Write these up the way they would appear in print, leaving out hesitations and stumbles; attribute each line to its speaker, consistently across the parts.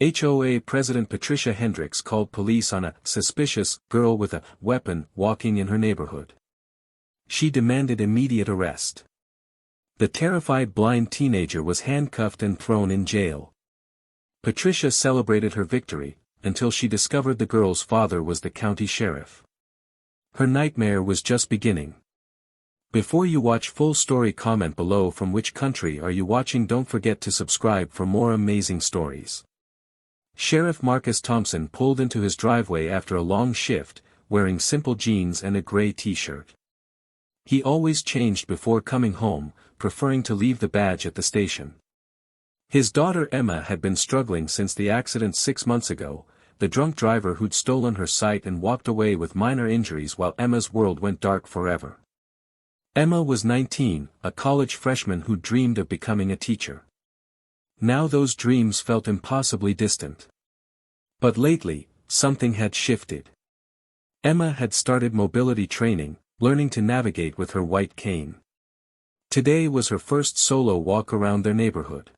Speaker 1: HOA President Patricia Hendricks called police on a suspicious girl with a weapon walking in her neighborhood. She demanded immediate arrest. The terrified blind teenager was handcuffed and thrown in jail. Patricia celebrated her victory, until she discovered the girl's father was the county sheriff. Her nightmare was just beginning. Before you watch full story, comment below from which country are you watching. Don't forget to subscribe for more amazing stories. Sheriff Marcus Thompson pulled into his driveway after a long shift, wearing simple jeans and a gray t-shirt. He always changed before coming home, preferring to leave the badge at the station. His daughter Emma had been struggling since the accident 6 months ago, the drunk driver who'd stolen her sight and walked away with minor injuries while Emma's world went dark forever. Emma was 19, a college freshman who dreamed of becoming a teacher. Now those dreams felt impossibly distant. But lately, something had shifted. Emma had started mobility training, learning to navigate with her white cane. Today was her first solo walk around their neighborhood.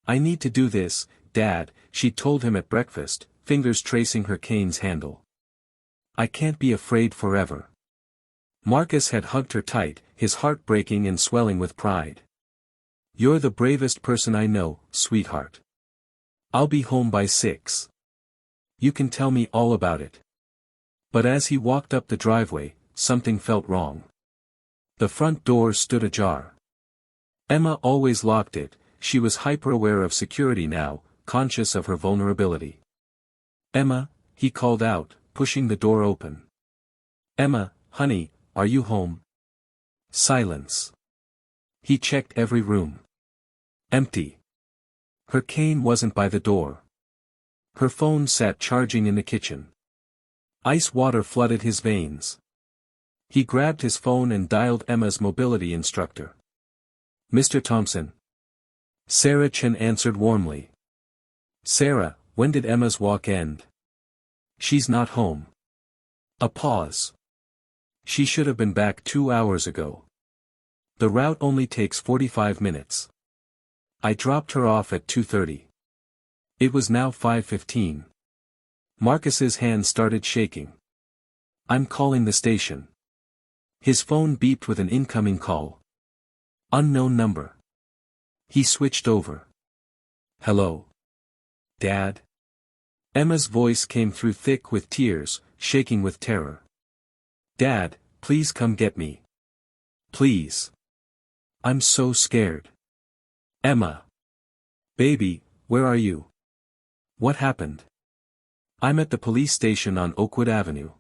Speaker 1: "I need to do this, Dad," she told him at breakfast, fingers tracing her cane's handle. "I can't be afraid forever." Marcus had hugged her tight, his heart breaking and swelling with pride. "You're the bravest person I know, sweetheart. I'll be home by 6. You can tell me all about it." But as he walked up the driveway, something felt wrong. The front door stood ajar. Emma always locked it, she was hyper-aware of security now, conscious of her vulnerability. "Emma," he called out, pushing the door open. "Emma, honey, are you home?" Silence. He checked every room. Empty. Her cane wasn't by the door. Her phone sat charging in the kitchen. Ice water flooded his veins. He grabbed his phone and dialed Emma's mobility instructor. "Mr. Thompson." Sarah Chen answered warmly. "Sarah, when did Emma's walk end?" "She's not home." A pause. "She should have been back 2 hours ago. The route only takes 45 minutes. I dropped her off at 2:30. It was now 5:15. Marcus's hand started shaking. "I'm calling the station." His phone beeped with an incoming call. Unknown number. He switched over. "Hello? Dad?" Emma's voice came through thick with tears, shaking with terror. "Dad, please come get me. Please. I'm so scared." "Emma. Baby, where are you? What happened?" "I'm at the police station on Oakwood Avenue.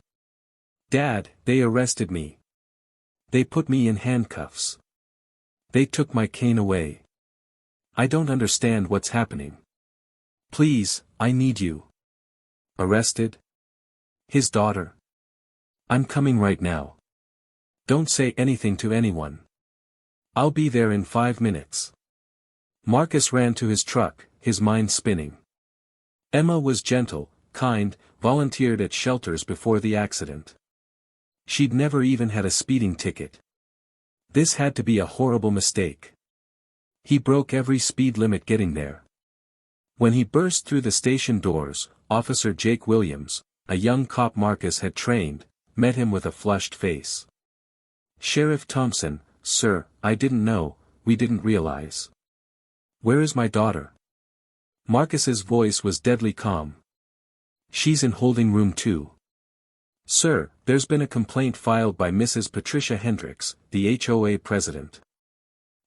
Speaker 1: Dad, they arrested me. They put me in handcuffs. They took my cane away. I don't understand what's happening. Please, I need you." "Arrested?" His daughter. "I'm coming right now. Don't say anything to anyone. I'll be there in 5 minutes." Marcus ran to his truck, his mind spinning. Emma was gentle, kind, volunteered at shelters before the accident. She'd never even had a speeding ticket. This had to be a horrible mistake. He broke every speed limit getting there. When he burst through the station doors, Officer Jake Williams, a young cop Marcus had trained, met him with a flushed face. "Sheriff Thompson, sir, I didn't know, we didn't realize. Where is my daughter?" Marcus's voice was deadly calm. "She's in holding room 2. Sir, there's been a complaint filed by Mrs. Patricia Hendricks, the HOA president."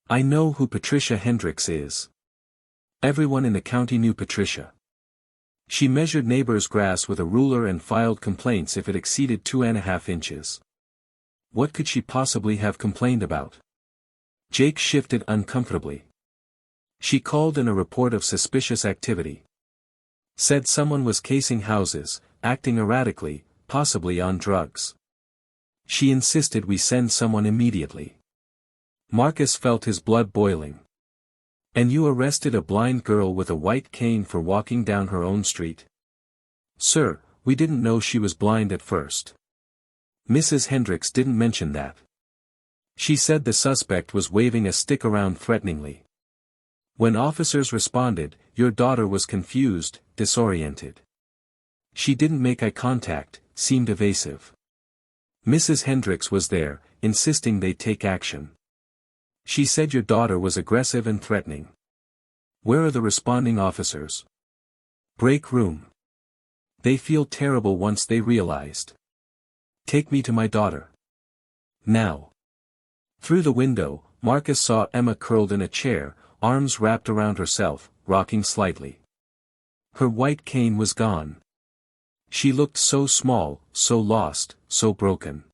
Speaker 1: "I know who Patricia Hendricks is." Everyone in the county knew Patricia. She measured neighbors' grass with a ruler and filed complaints if it exceeded 2.5 inches. What could she possibly have complained about? Jake shifted uncomfortably. "She called in a report of suspicious activity. Said someone was casing houses, acting erratically, possibly on drugs. She insisted we send someone immediately." Marcus felt his blood boiling. "And you arrested a blind girl with a white cane for walking down her own street?" "Sir, we didn't know she was blind at first. Mrs. Hendricks didn't mention that. She said the suspect was waving a stick around threateningly." When officers responded, your daughter was confused, disoriented. She didn't make eye contact, seemed evasive. Mrs. Hendricks was there, insisting they take action. She said your daughter was aggressive and threatening. Where are the responding officers? Break room. They feel terrible once they realized. Take me to my daughter. Now. Through the window, Marcus saw Emma curled in a chair, arms wrapped around herself, rocking slightly. Her white cane was gone. She looked so small, so lost, so broken.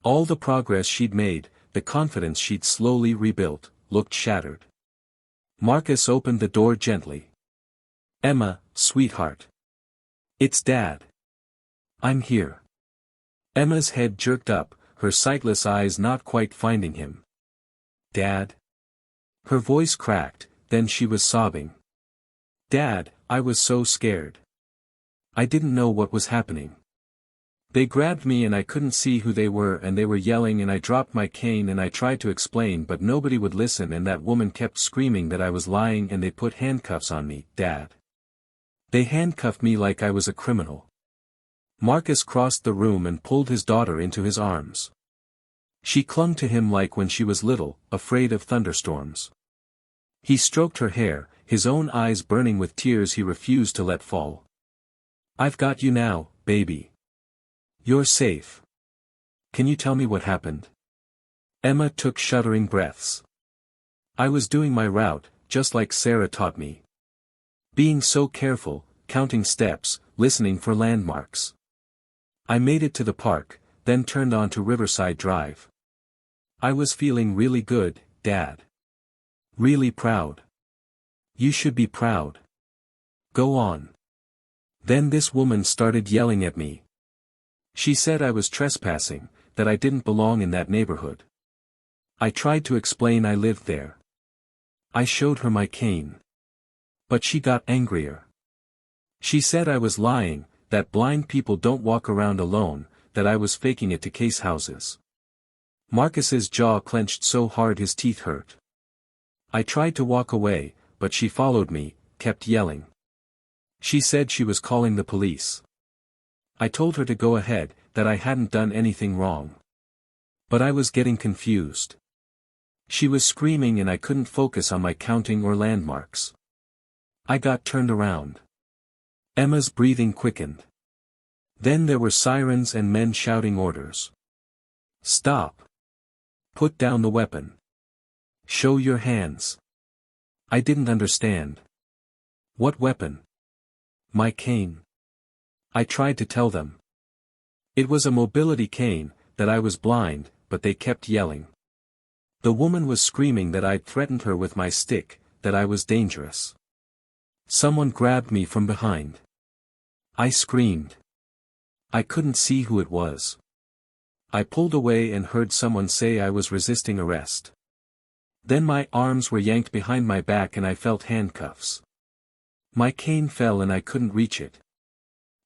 Speaker 1: All the progress she'd made, the confidence she'd slowly rebuilt, looked shattered. Marcus opened the door gently. Emma, sweetheart. It's Dad. I'm here. Emma's head jerked up, her sightless eyes not quite finding him. Dad? Her voice cracked, then she was sobbing. Dad, I was so scared. I didn't know what was happening. They grabbed me and I couldn't see who they were and they were yelling and I dropped my cane and I tried to explain but nobody would listen and that woman kept screaming that I was lying and they put handcuffs on me, Dad. They handcuffed me like I was a criminal. Marcus crossed the room and pulled his daughter into his arms. She clung to him like when she was little, afraid of thunderstorms. He stroked her hair, his own eyes burning with tears he refused to let fall. I've got you now, baby. You're safe. Can you tell me what happened? Emma took shuddering breaths. I was doing my route, just like Sarah taught me. Being so careful, counting steps, listening for landmarks. I made it to the park, then turned onto Riverside Drive. I was feeling really good, Dad. Really proud. You should be proud. Go on. Then this woman started yelling at me. She said I was trespassing, that I didn't belong in that neighborhood. I tried to explain I lived there. I showed her my cane. But she got angrier. She said I was lying, that blind people don't walk around alone, that I was faking it to case houses. Marcus's jaw clenched so hard his teeth hurt. I tried to walk away, but she followed me, kept yelling. She said she was calling the police. I told her to go ahead, that I hadn't done anything wrong. But I was getting confused. She was screaming and I couldn't focus on my counting or landmarks. I got turned around. Emma's breathing quickened. Then there were sirens and men shouting orders. Stop. Put down the weapon. Show your hands. I didn't understand. What weapon? My cane. I tried to tell them. It was a mobility cane, that I was blind, but they kept yelling. The woman was screaming that I'd threatened her with my stick, that I was dangerous. Someone grabbed me from behind. I screamed. I couldn't see who it was. I pulled away and heard someone say I was resisting arrest. Then my arms were yanked behind my back and I felt handcuffs. My cane fell and I couldn't reach it.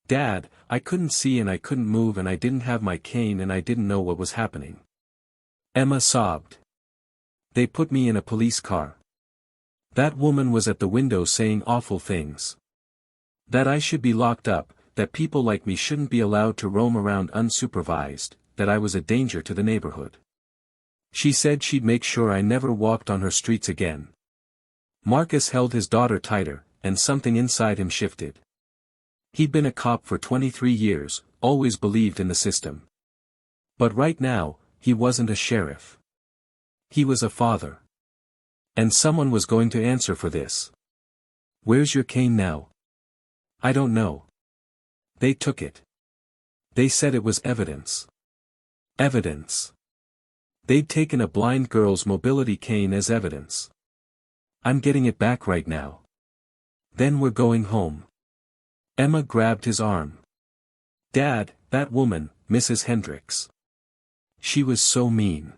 Speaker 1: Dad, I couldn't see and I couldn't move and I didn't have my cane and I didn't know what was happening. Emma sobbed. They put me in a police car. That woman was at the window saying awful things. That I should be locked up, that people like me shouldn't be allowed to roam around unsupervised, that I was a danger to the neighborhood. She said she'd make sure I never walked on her streets again. Marcus held his daughter tighter, and something inside him shifted. He'd been a cop for 23 years, always believed in the system. But right now, he wasn't a sheriff. He was a father. And someone was going to answer for this. Where's your cane now? I don't know. They took it. They said it was evidence. Evidence. They'd taken a blind girl's mobility cane as evidence. I'm getting it back right now. Then we're going home. Emma grabbed his arm. Dad, that woman, Mrs. Hendricks. She was so mean.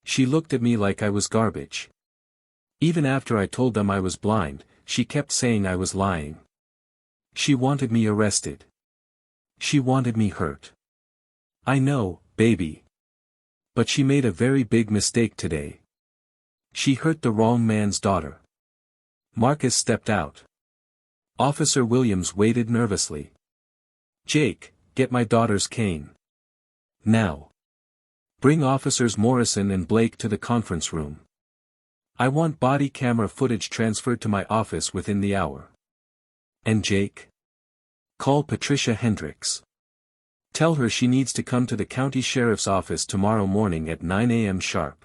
Speaker 1: She looked at me like I was garbage. Even after I told them I was blind, she kept saying I was lying. She wanted me arrested. She wanted me hurt. I know, baby. But she made a very big mistake today. She hurt the wrong man's daughter. Marcus stepped out. Officer Williams waited nervously. "Jake, get my daughter's cane. Now. Bring Officers Morrison and Blake to the conference room. I want body camera footage transferred to my office within the hour. And Jake? Call Patricia Hendricks. Tell her she needs to come to the county sheriff's office tomorrow morning at 9 a.m. sharp.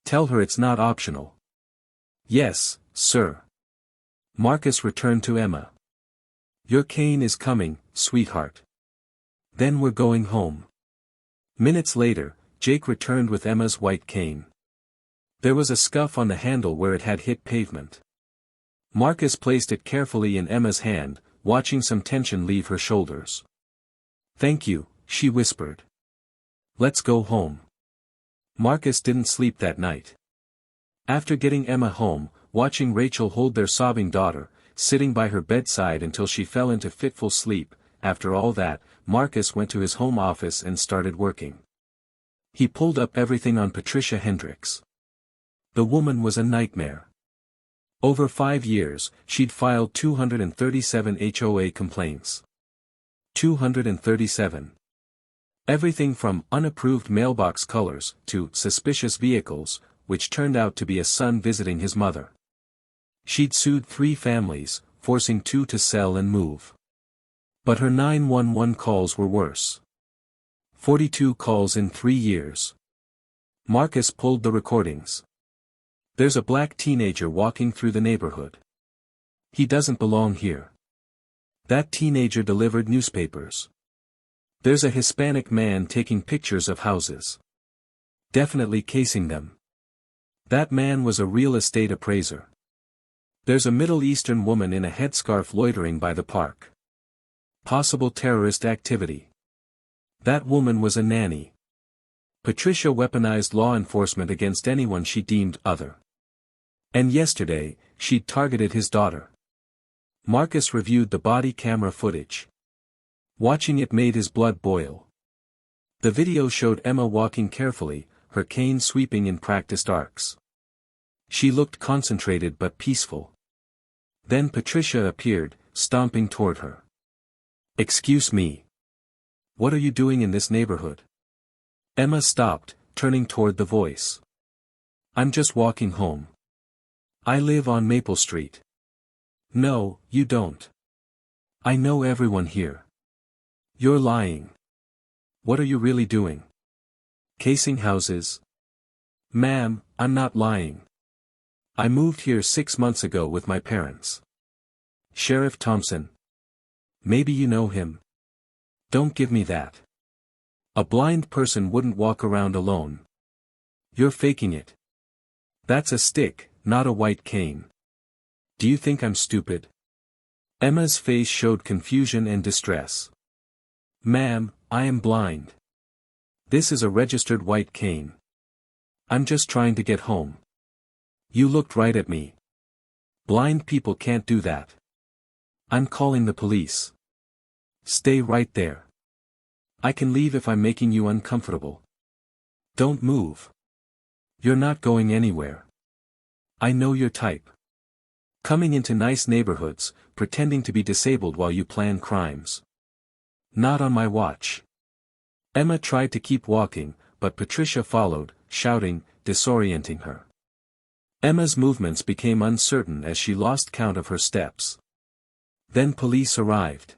Speaker 1: Tell her it's not optional." "Yes, sir." Marcus returned to Emma. "Your cane is coming, sweetheart. Then we're going home." Minutes later, Jake returned with Emma's white cane. There was a scuff on the handle where it had hit pavement. Marcus placed it carefully in Emma's hand, watching some tension leave her shoulders. "Thank you," she whispered. "Let's go home." Marcus didn't sleep that night. After getting Emma home, watching Rachel hold their sobbing daughter, sitting by her bedside until she fell into fitful sleep, after all that, Marcus went to his home office and started working. He pulled up everything on Patricia Hendricks. The woman was a nightmare. Over 5 years, she'd filed 237 HOA complaints. 237. Everything from unapproved mailbox colors to suspicious vehicles, which turned out to be a son visiting his mother. She'd sued 3 families, forcing 2 to sell and move. But her 911 calls were worse. 42 calls in 3 years. Marcus pulled the recordings. There's a black teenager walking through the neighborhood. He doesn't belong here. That teenager delivered newspapers. There's a Hispanic man taking pictures of houses. Definitely casing them. That man was a real estate appraiser. There's a Middle Eastern woman in a headscarf loitering by the park. Possible terrorist activity. That woman was a nanny. Patricia weaponized law enforcement against anyone she deemed other. And yesterday, she'd targeted his daughter. Marcus reviewed the body camera footage. Watching it made his blood boil. The video showed Emma walking carefully, her cane sweeping in practiced arcs. She looked concentrated but peaceful. Then Patricia appeared, stomping toward her. "Excuse me. What are you doing in this neighborhood?" Emma stopped, turning toward the voice. "I'm just walking home. I live on Maple Street." "No, you don't. I know everyone here." "You're lying. What are you really doing? Casing houses?" "Ma'am, I'm not lying. I moved here 6 months ago with my parents. Sheriff Thompson. Maybe you know him. Don't give me that. A blind person wouldn't walk around alone. You're faking it. That's a stick, not a white cane. Do you think I'm stupid?" Emma's face showed confusion and distress. "Ma'am, I am blind. This is a registered white cane. I'm just trying to get home. You looked right at me. Blind people can't do that. I'm calling the police." "Stay right there. I can leave if I'm making you uncomfortable. Don't move. You're not going anywhere. I know your type. Coming into nice neighborhoods, pretending to be disabled while you plan crimes. Not on my watch." Emma tried to keep walking, but Patricia followed, shouting, disorienting her. Emma's movements became uncertain as she lost count of her steps. Then police arrived.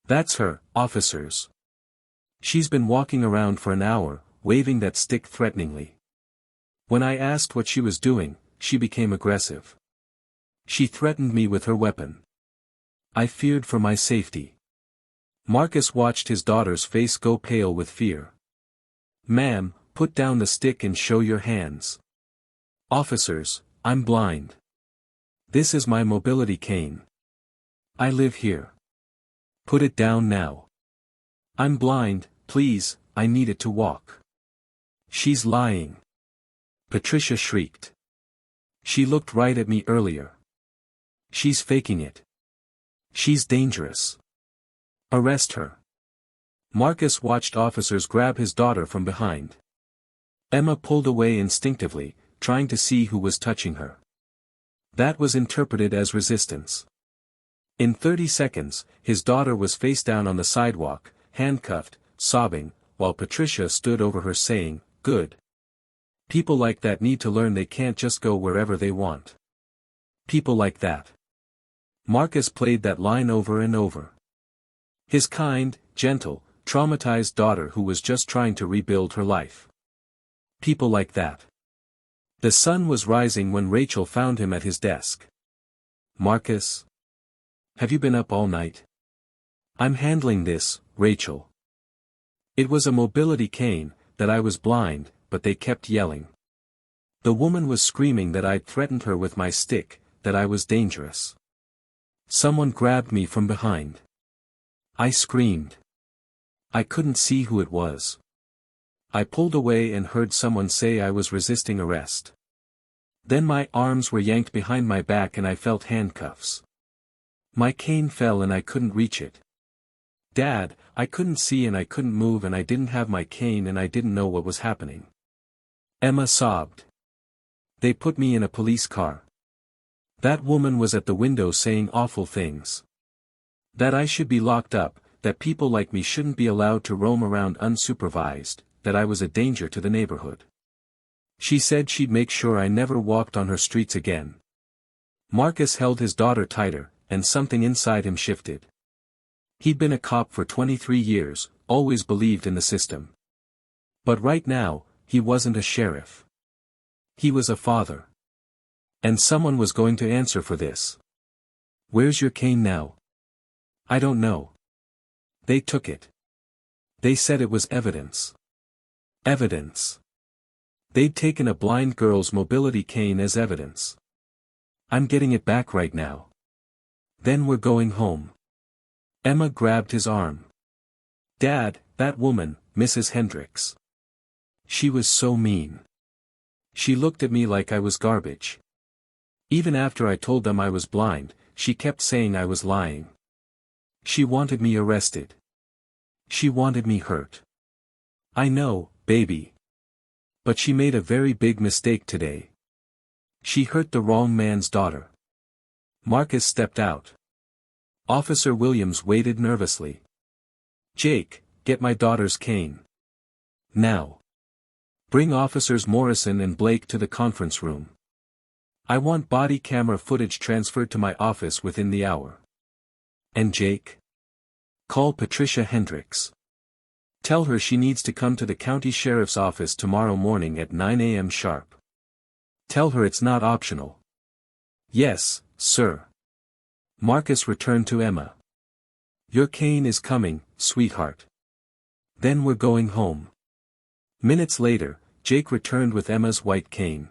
Speaker 1: "That's her, officers. She's been walking around for an hour, waving that stick threateningly. When I asked what she was doing, she became aggressive. She threatened me with her weapon. I feared for my safety." Marcus watched his daughter's face go pale with fear. "Ma'am, put down the stick and show your hands." "Officers, I'm blind. This is my mobility cane. I live here. Put it down now. I'm blind, please, I need it to walk." "She's lying." Patricia shrieked. "She looked right at me earlier. She's faking it. She's dangerous. Arrest her." Marcus watched officers grab his daughter from behind. Emma pulled away instinctively, trying to see who was touching her. That was interpreted as resistance. In 30 seconds, his daughter was face down on the sidewalk, handcuffed, sobbing, while Patricia stood over her saying, "Good. People like that need to learn they can't just go wherever they want. People like that." Marcus played that line over and over. His kind, gentle, traumatized daughter who was just trying to rebuild her life. People like that. The sun was rising when Rachel found him at his desk. "Marcus? Have you been up all night?" "I'm handling this, Rachel. It was a mobility cane, that I was blind, but they kept yelling. The woman was screaming that I'd threatened her with my stick, that I was dangerous. Someone grabbed me from behind. I screamed. I couldn't see who it was. I pulled away and heard someone say I was resisting arrest. Then my arms were yanked behind my back and I felt handcuffs. My cane fell and I couldn't reach it. Dad, I couldn't see and I couldn't move and I didn't have my cane and I didn't know what was happening." Emma sobbed. "They put me in a police car. That woman was at the window saying awful things. That I should be locked up, that people like me shouldn't be allowed to roam around unsupervised, that I was a danger to the neighborhood. She said she'd make sure I never walked on her streets again." Marcus held his daughter tighter, and something inside him shifted. He'd been a cop for 23 years, always believed in the system. But right now, he wasn't a sheriff. He was a father. And someone was going to answer for this. "Where's your cane now?" "I don't know. They took it. They said it was evidence." Evidence. They'd taken a blind girl's mobility cane as evidence. "I'm getting it back right now. Then we're going home." Emma grabbed his arm. "Dad, that woman, Mrs. Hendricks. She was so mean. She looked at me like I was garbage. Even after I told them I was blind, she kept saying I was lying. She wanted me arrested. She wanted me hurt. I know, baby. But she made a very big mistake today. She hurt the wrong man's daughter." Marcus stepped out. Officer Williams waited nervously. "Jake, get my daughter's cane. Now. Bring Officers Morrison and Blake to the conference room. I want body camera footage transferred to my office within the hour. And Jake? Call Patricia Hendricks. Tell her she needs to come to the county sheriff's office tomorrow morning at 9 a.m. sharp. Tell her it's not optional." "Yes, sir." Marcus returned to Emma. "Your cane is coming, sweetheart. Then we're going home." Minutes later, Jake returned with Emma's white cane.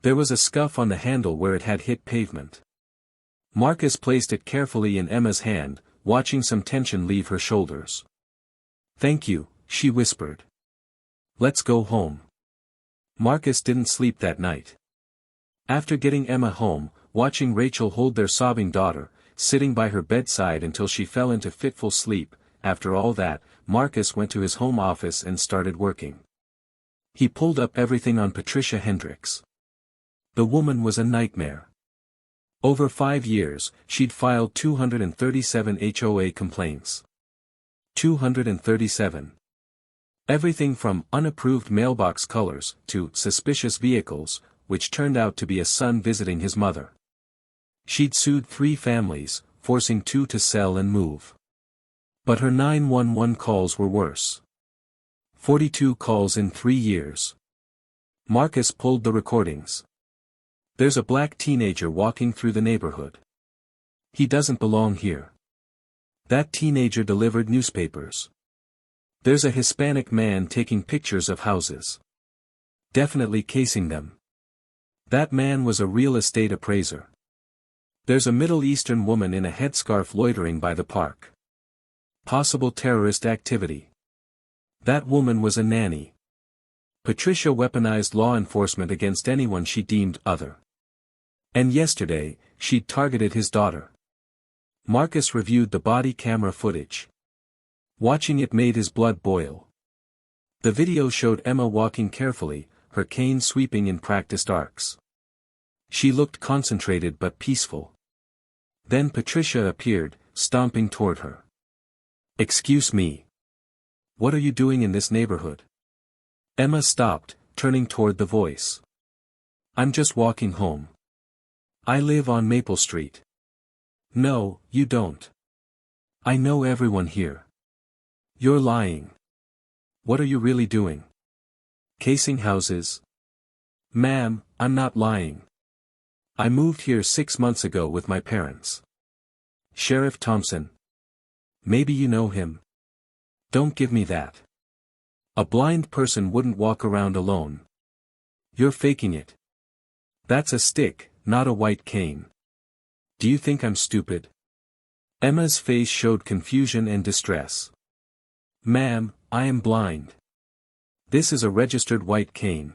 Speaker 1: There was a scuff on the handle where it had hit pavement. Marcus placed it carefully in Emma's hand, watching some tension leave her shoulders. "Thank you," she whispered. "Let's go home." Marcus didn't sleep that night. After getting Emma home, watching Rachel hold their sobbing daughter, sitting by her bedside until she fell into fitful sleep, after all that, Marcus went to his home office and started working. He pulled up everything on Patricia Hendricks. The woman was a nightmare. Over 5 years, she'd filed 237 HOA complaints. 237. Everything from unapproved mailbox colors to suspicious vehicles, which turned out to be a son visiting his mother. She'd sued 3 families, forcing 2 to sell and move. But her 911 calls were worse. 42 calls in 3 years. Marcus pulled the recordings. There's a black teenager walking through the neighborhood. He doesn't belong here. That teenager delivered newspapers. There's a Hispanic man taking pictures of houses. Definitely casing them. That man was a real estate appraiser. There's a Middle Eastern woman in a headscarf loitering by the park. Possible terrorist activity. That woman was a nanny. Patricia weaponized law enforcement against anyone she deemed other. And yesterday, she'd targeted his daughter. Marcus reviewed the body camera footage. Watching it made his blood boil. The video showed Emma walking carefully, her cane sweeping in practiced arcs. She looked concentrated but peaceful. Then Patricia appeared, stomping toward her. "Excuse me. What are you doing in this neighborhood?" Emma stopped, turning toward the voice. "I'm just walking home. I live on Maple Street." "No, you don't. I know everyone here." "You're lying. What are you really doing? Casing houses?" "Ma'am, I'm not lying. I moved here 6 months ago with my parents." "Sheriff Thompson. Maybe you know him." "Don't give me that. A blind person wouldn't walk around alone. You're faking it. That's a stick, not a white cane. Do you think I'm stupid?" Emma's face showed confusion and distress. "Ma'am, I am blind. This is a registered white cane.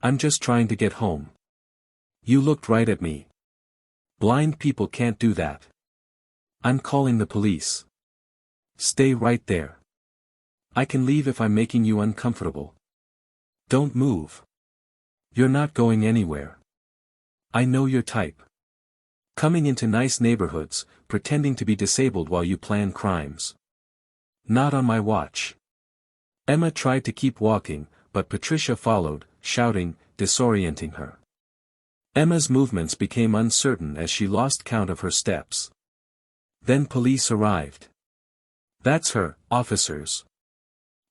Speaker 1: I'm just trying to get home. You looked right at me. Blind people can't do that. I'm calling the police." "Stay right there. I can leave if I'm making you uncomfortable." "Don't move. You're not going anywhere. I know your type. Coming into nice neighborhoods, pretending to be disabled while you plan crimes. Not on my watch." Emma tried to keep walking, but Patricia followed, shouting, disorienting her. Emma's movements became uncertain as she lost count of her steps. Then police arrived. "That's her, officers.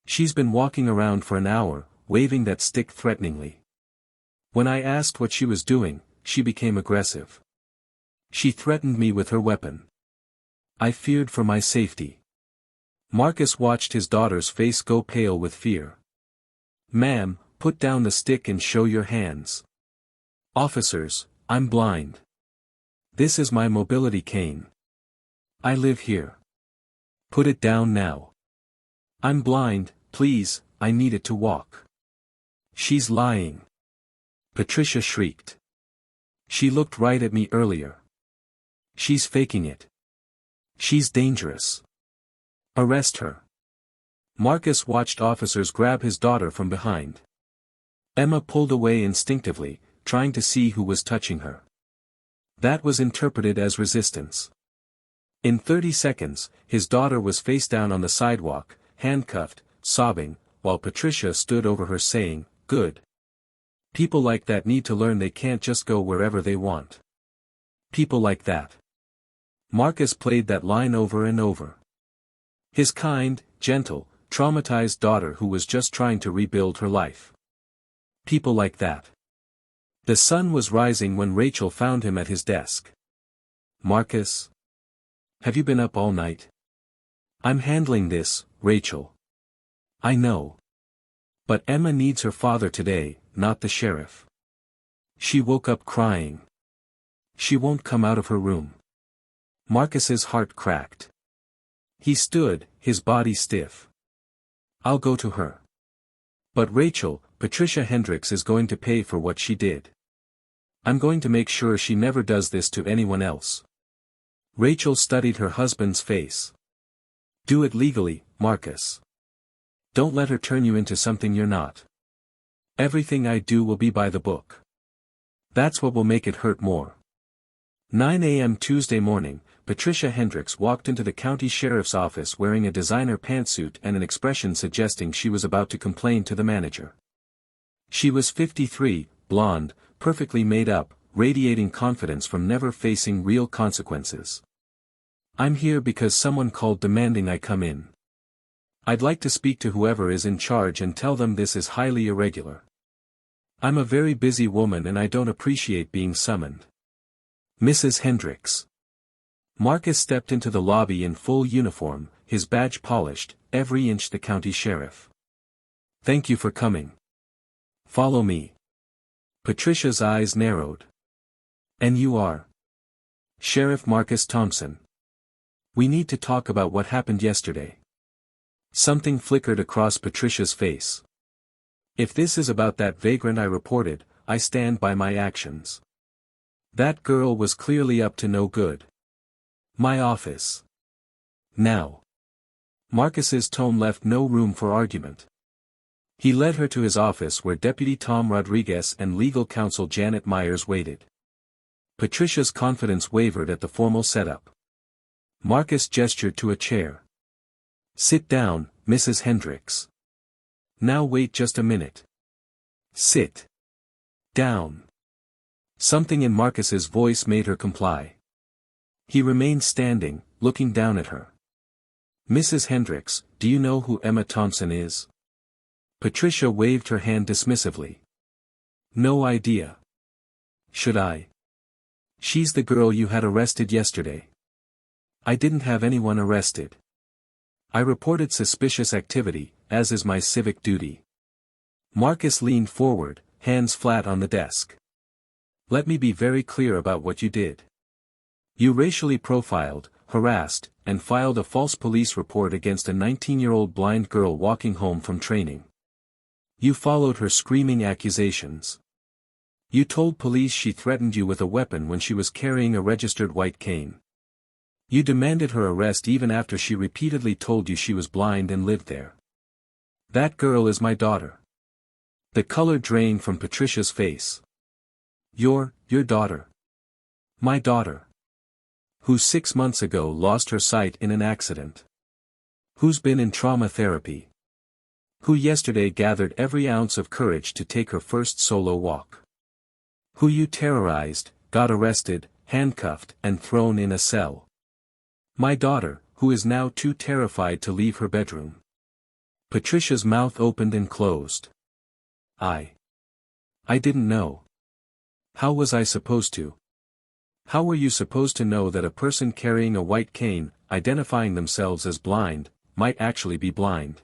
Speaker 1: She's been walking around for an hour, waving that stick threateningly. When I asked what she was doing, she became aggressive. She threatened me with her weapon. I feared for my safety." Marcus watched his daughter's face go pale with fear. "Ma'am, put down the stick and show your hands." "Officers, I'm blind. This is my mobility cane. I live here. Put it down now." "I'm blind, please, I need it to walk." "She's lying." Patricia shrieked. "She looked right at me earlier. She's faking it. She's dangerous. Arrest her." Marcus watched officers grab his daughter from behind. Emma pulled away instinctively, trying to see who was touching her. That was interpreted as resistance. In 30 seconds, his daughter was face down on the sidewalk, handcuffed, sobbing, while Patricia stood over her saying, "Good. People like that need to learn they can't just go wherever they want. People like that." Marcus played that line over and over. His kind, gentle, traumatized daughter who was just trying to rebuild her life. People like that. The sun was rising when Rachel found him at his desk. "Marcus? Have you been up all night?" "I'm handling this, Rachel." "I know. But Emma needs her father today, not the sheriff." She woke up crying. She won't come out of her room. Marcus's heart cracked. He stood, his body stiff. "I'll go to her. But Rachel, Patricia Hendricks is going to pay for what she did. I'm going to make sure she never does this to anyone else." Rachel studied her husband's face. "Do it legally, Marcus. Don't let her turn you into something you're not. Everything I do will be by the book. That's what will make it hurt more." 9 a.m. Tuesday morning, Patricia Hendricks walked into the county sheriff's office wearing a designer pantsuit and an expression suggesting she was about to complain to the manager. She was 53, blonde, perfectly made up, radiating confidence from never facing real consequences. "I'm here because someone called demanding I come in. I'd like to speak to whoever is in charge and tell them this is highly irregular. I'm a very busy woman and I don't appreciate being summoned. Mrs. Hendricks." Marcus stepped into the lobby in full uniform, his badge polished, every inch the county sheriff. "Thank you for coming. Follow me." Patricia's eyes narrowed. "And you are?" "Sheriff Marcus Thompson. We need to talk about what happened yesterday." Something flickered across Patricia's face. "If this is about that vagrant I reported, I stand by my actions. That girl was clearly up to no good. My office. Now." Marcus's tone left no room for argument. He led her to his office where Deputy Tom Rodriguez and legal counsel Janet Myers waited. Patricia's confidence wavered at the formal setup. Marcus gestured to a chair. "Sit down, Mrs. Hendricks. Now wait just a minute. Sit down." Something in Marcus's voice made her comply. He remained standing, looking down at her. "Mrs. Hendricks, do you know who Emma Thompson is?" Patricia waved her hand dismissively. "No idea. Should I?" "She's the girl you had arrested yesterday." "I didn't have anyone arrested. I reported suspicious activity, as is my civic duty." Marcus leaned forward, hands flat on the desk. "Let me be very clear about what you did. You racially profiled, harassed, and filed a false police report against a 19-year-old blind girl walking home from training. You followed her screaming accusations. You told police she threatened you with a weapon when she was carrying a registered white cane. You demanded her arrest even after she repeatedly told you she was blind and lived there. That girl is my daughter." The color drained from Patricia's face. Your daughter. My daughter. Who 6 months ago lost her sight in an accident. Who's been in trauma therapy. Who yesterday gathered every ounce of courage to take her first solo walk. Who you terrorized, got arrested, handcuffed, and thrown in a cell. My daughter, who is now too terrified to leave her bedroom. Patricia's mouth opened and closed. I didn't know. How was I supposed to? How were you supposed to know that a person carrying a white cane, identifying themselves as blind, might actually be blind?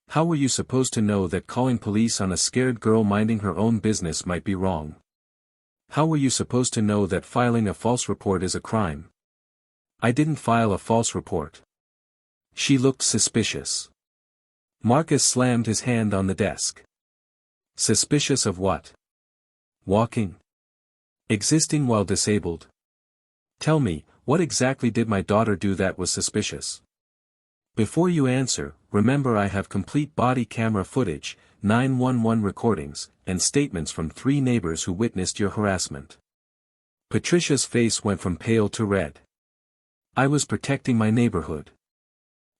Speaker 1: How were you supposed to know that calling police on a scared girl minding her own business might be wrong? How were you supposed to know that filing a false report is a crime? I didn't file a false report. She looked suspicious. Marcus slammed his hand on the desk. Suspicious of what? Walking? Existing while disabled? Tell me, what exactly did my daughter do that was suspicious? Before you answer, remember I have complete body camera footage, 911 recordings, and statements from 3 neighbors who witnessed your harassment. Patricia's face went from pale to red. I was protecting my neighborhood.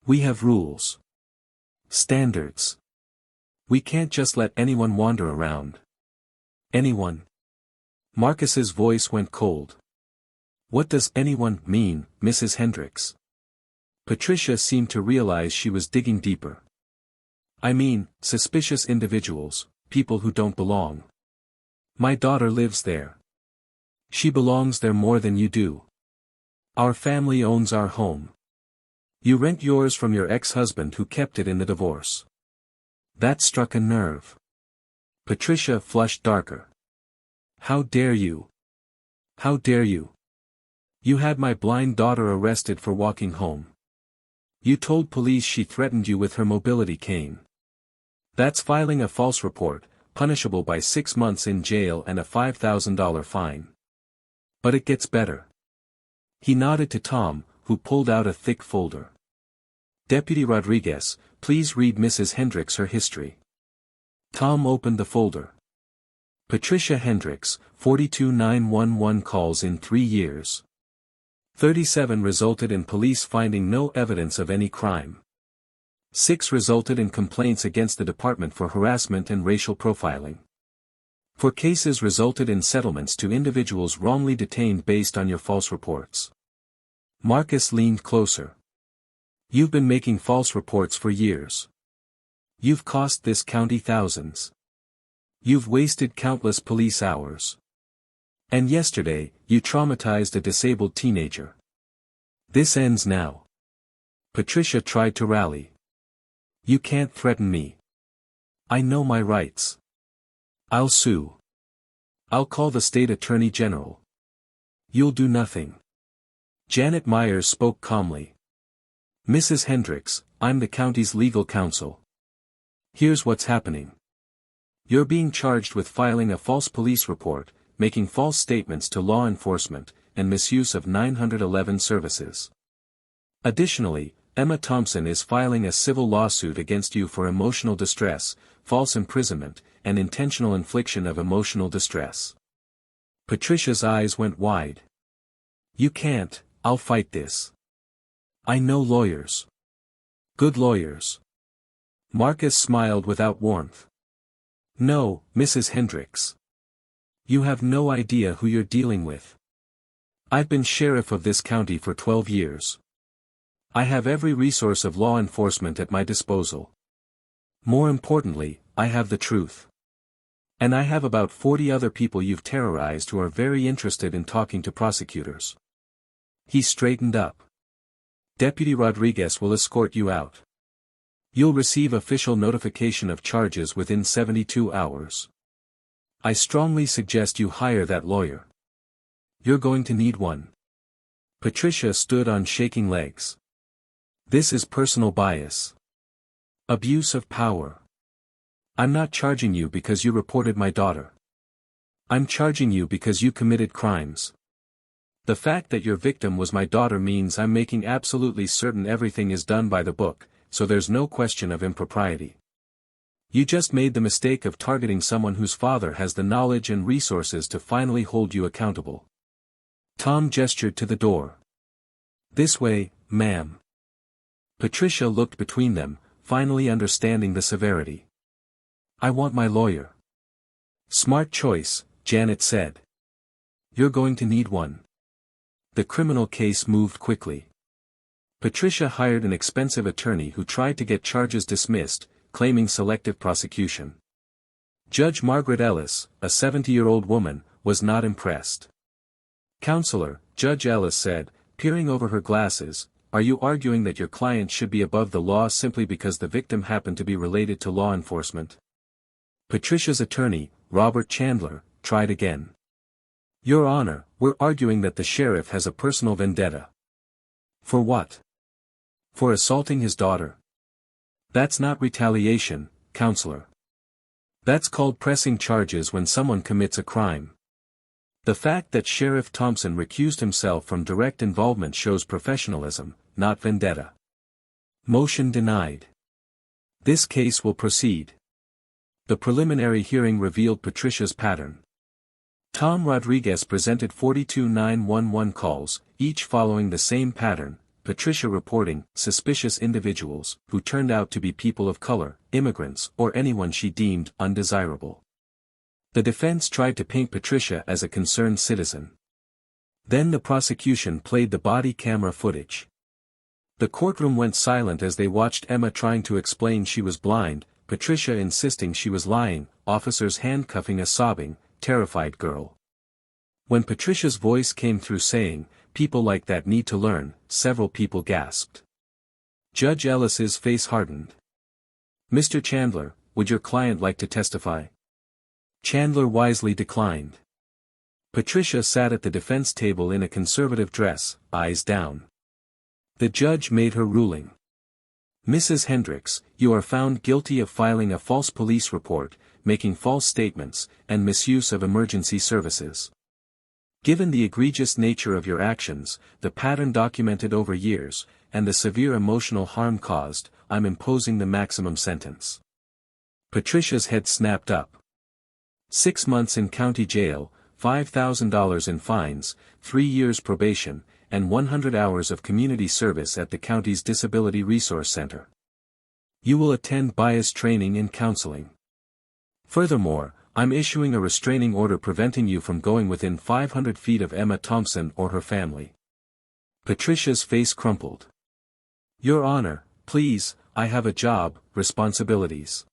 Speaker 1: We have rules. Standards. We can't just let anyone wander around. Anyone? Marcus's voice went cold. What does anyone mean, Mrs. Hendricks? Patricia seemed to realize she was digging deeper. I mean, suspicious individuals, people who don't belong. My daughter lives there. She belongs there more than you do. Our family owns our home. You rent yours from your ex-husband who kept it in the divorce. That struck a nerve. Patricia flushed darker. How dare you? How dare you? You had my blind daughter arrested for walking home. You told police she threatened you with her mobility cane. That's filing a false report, punishable by 6 months in jail and a $5,000 fine. But it gets better. He nodded to Tom, who pulled out a thick folder. Deputy Rodriguez, please read Mrs. Hendricks her history. Tom opened the folder. Patricia Hendricks, 42 911 calls in 3 years. 37 resulted in police finding no evidence of any crime. 6 resulted in complaints against the department for harassment and racial profiling. 4 cases resulted in settlements to individuals wrongly detained based on your false reports. Marcus leaned closer. You've been making false reports for years. You've cost this county thousands. You've wasted countless police hours. And yesterday, you traumatized a disabled teenager. This ends now. Patricia tried to rally. You can't threaten me. I know my rights. I'll sue. I'll call the state attorney general. You'll do nothing. Janet Myers spoke calmly. Mrs. Hendricks, I'm the county's legal counsel. Here's what's happening. You're being charged with filing a false police report, making false statements to law enforcement, and misuse of 911 services. Additionally, Emma Thompson is filing a civil lawsuit against you for emotional distress, false imprisonment, and intentional infliction of emotional distress. Patricia's eyes went wide. You can't, I'll fight this. I know lawyers. Good lawyers. Marcus smiled without warmth. No, Mrs. Hendricks. You have no idea who you're dealing with. I've been sheriff of this county for 12 years. I have every resource of law enforcement at my disposal. More importantly, I have the truth. And I have about 40 other people you've terrorized who are very interested in talking to prosecutors. He straightened up. Deputy Rodriguez will escort you out. You'll receive official notification of charges within 72 hours. I strongly suggest you hire that lawyer. You're going to need one. Patricia stood on shaking legs. This is personal bias. Abuse of power. I'm not charging you because you reported my daughter. I'm charging you because you committed crimes. The fact that your victim was my daughter means I'm making absolutely certain everything is done by the book, so there's no question of impropriety. You just made the mistake of targeting someone whose father has the knowledge and resources to finally hold you accountable. Tom gestured to the door. This way, ma'am. Patricia looked between them, finally understanding the severity. I want my lawyer. Smart choice, Janet said. You're going to need one. The criminal case moved quickly. Patricia hired an expensive attorney who tried to get charges dismissed, claiming selective prosecution. Judge Margaret Ellis, a 70-year-old woman, was not impressed. Counselor, Judge Ellis said, peering over her glasses, are you arguing that your client should be above the law simply because the victim happened to be related to law enforcement? Patricia's attorney, Robert Chandler, tried again. Your Honor, we're arguing that the sheriff has a personal vendetta. For what? For assaulting his daughter. That's not retaliation, Counselor. That's called pressing charges when someone commits a crime. The fact that Sheriff Thompson recused himself from direct involvement shows professionalism, not vendetta. Motion denied. This case will proceed. The preliminary hearing revealed Patricia's pattern. Tom Rodriguez presented 42 911 calls, each following the same pattern, Patricia reporting suspicious individuals who turned out to be people of color, immigrants, or anyone she deemed undesirable. The defense tried to paint Patricia as a concerned citizen. Then the prosecution played the body camera footage. The courtroom went silent as they watched Emma trying to explain she was blind, Patricia insisting she was lying, officers handcuffing a sobbing, terrified girl. When Patricia's voice came through saying, "People like that need to learn," several people gasped. Judge Ellis's face hardened. Mr. Chandler, would your client like to testify? Chandler wisely declined. Patricia sat at the defense table in a conservative dress, eyes down. The judge made her ruling. Mrs. Hendricks, you are found guilty of filing a false police report, making false statements, and misuse of emergency services. Given the egregious nature of your actions, the pattern documented over years, and the severe emotional harm caused, I'm imposing the maximum sentence. Patricia's head snapped up. 6 months in county jail, $5,000 in fines, 3 years probation, and 100 hours of community service at the county's Disability Resource Center. You will attend bias training and counseling. Furthermore, I'm issuing a restraining order preventing you from going within 500 feet of Emma Thompson or her family. Patricia's face crumpled. Your Honor, please, I have a job, responsibilities.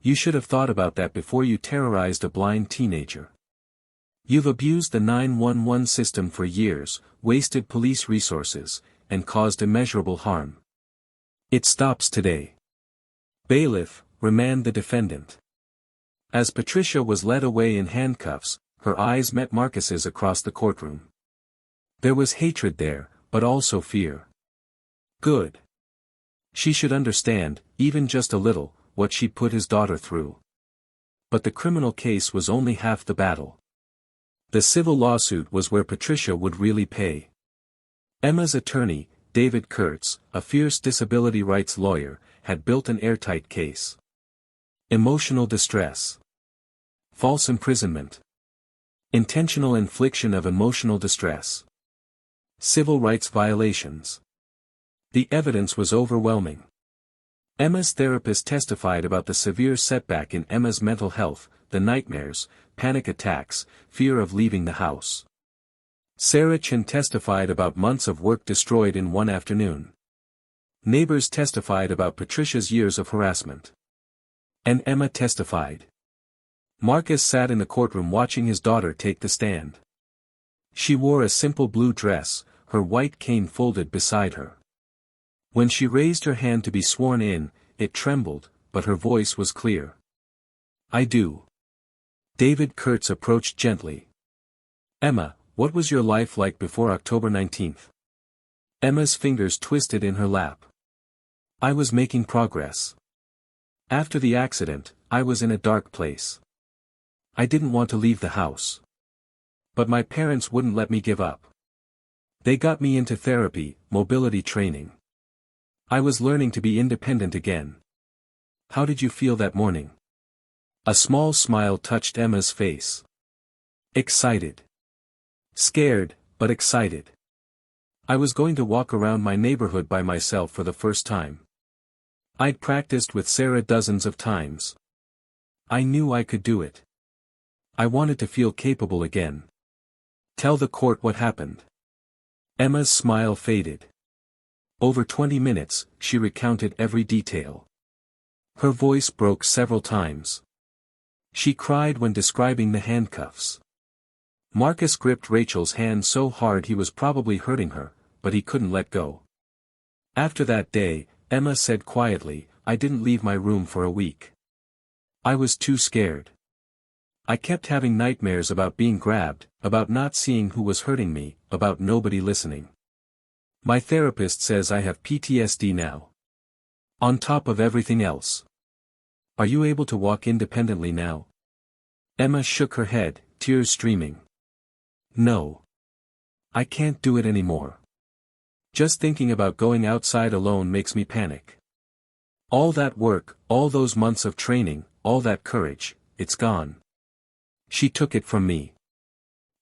Speaker 1: You should have thought about that before you terrorized a blind teenager. You've abused the 911 system for years, wasted police resources, and caused immeasurable harm. It stops today. Bailiff, remand the defendant. As Patricia was led away in handcuffs, her eyes met Marcus's across the courtroom. There was hatred there, but also fear. Good. She should understand, even just a little, what she put his daughter through. But the criminal case was only half the battle. The civil lawsuit was where Patricia would really pay. Emma's attorney, David Kurtz, a fierce disability rights lawyer, had built an airtight case. Emotional distress. False imprisonment. Intentional infliction of emotional distress. Civil rights violations. The evidence was overwhelming. Emma's therapist testified about the severe setback in Emma's mental health, the nightmares, panic attacks, fear of leaving the house. Sarah Chen testified about months of work destroyed in one afternoon. Neighbors testified about Patricia's years of harassment. And Emma testified. Marcus sat in the courtroom watching his daughter take the stand. She wore a simple blue dress, her white cane folded beside her. When she raised her hand to be sworn in, it trembled, but her voice was clear. "I do." David Kurtz approached gently. "Emma, what was your life like before October 19th? Emma's fingers twisted in her lap. "I was making progress. After the accident, I was in a dark place. I didn't want to leave the house. But my parents wouldn't let me give up. They got me into therapy, mobility training. I was learning to be independent again." "How did you feel that morning?" A small smile touched Emma's face. "Excited. Scared, but excited. I was going to walk around my neighborhood by myself for the first time. I'd practiced with Sarah dozens of times. I knew I could do it. I wanted to feel capable again." "Tell the court what happened." Emma's smile faded. Over 20 minutes, she recounted every detail. Her voice broke several times. She cried when describing the handcuffs. Marcus gripped Rachel's hand so hard he was probably hurting her, but he couldn't let go. After that day, Emma said quietly, "I didn't leave my room for a week. I was too scared. I kept having nightmares about being grabbed, about not seeing who was hurting me, about nobody listening. My therapist says I have PTSD now. On top of everything else." "Are you able to walk independently now?" Emma shook her head, tears streaming. "No. I can't do it anymore. Just thinking about going outside alone makes me panic. All that work, all those months of training, all that courage, it's gone. She took it from me."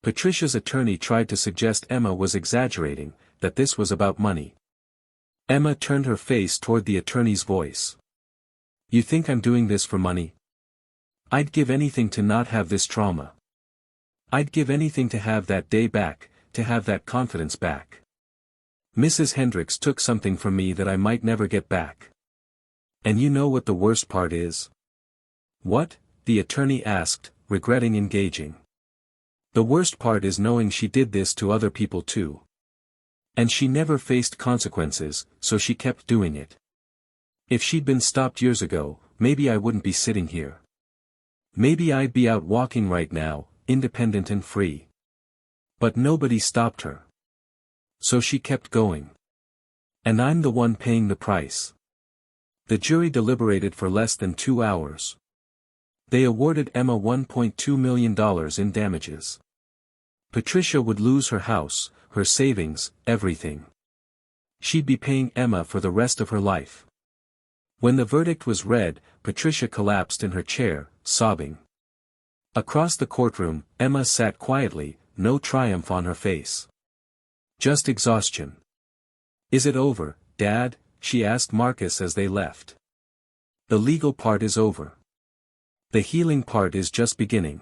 Speaker 1: Patricia's attorney tried to suggest Emma was exaggerating, that this was about money. Emma turned her face toward the attorney's voice. "You think I'm doing this for money? I'd give anything to not have this trauma. I'd give anything to have that day back, to have that confidence back. Mrs. Hendricks took something from me that I might never get back. And you know what the worst part is?" "What?" the attorney asked, regretting engaging. "The worst part is knowing she did this to other people too. And she never faced consequences, so she kept doing it. If she'd been stopped years ago, maybe I wouldn't be sitting here. Maybe I'd be out walking right now, independent and free. But nobody stopped her. So she kept going. And I'm the one paying the price." The jury deliberated for less than 2 hours. They awarded Emma $1.2 million in damages. Patricia would lose her house, her savings, everything. She'd be paying Emma for the rest of her life. When the verdict was read, Patricia collapsed in her chair, sobbing. Across the courtroom, Emma sat quietly, no triumph on her face. Just exhaustion. "Is it over, Dad?" she asked Marcus as they left. "The legal part is over. The healing part is just beginning."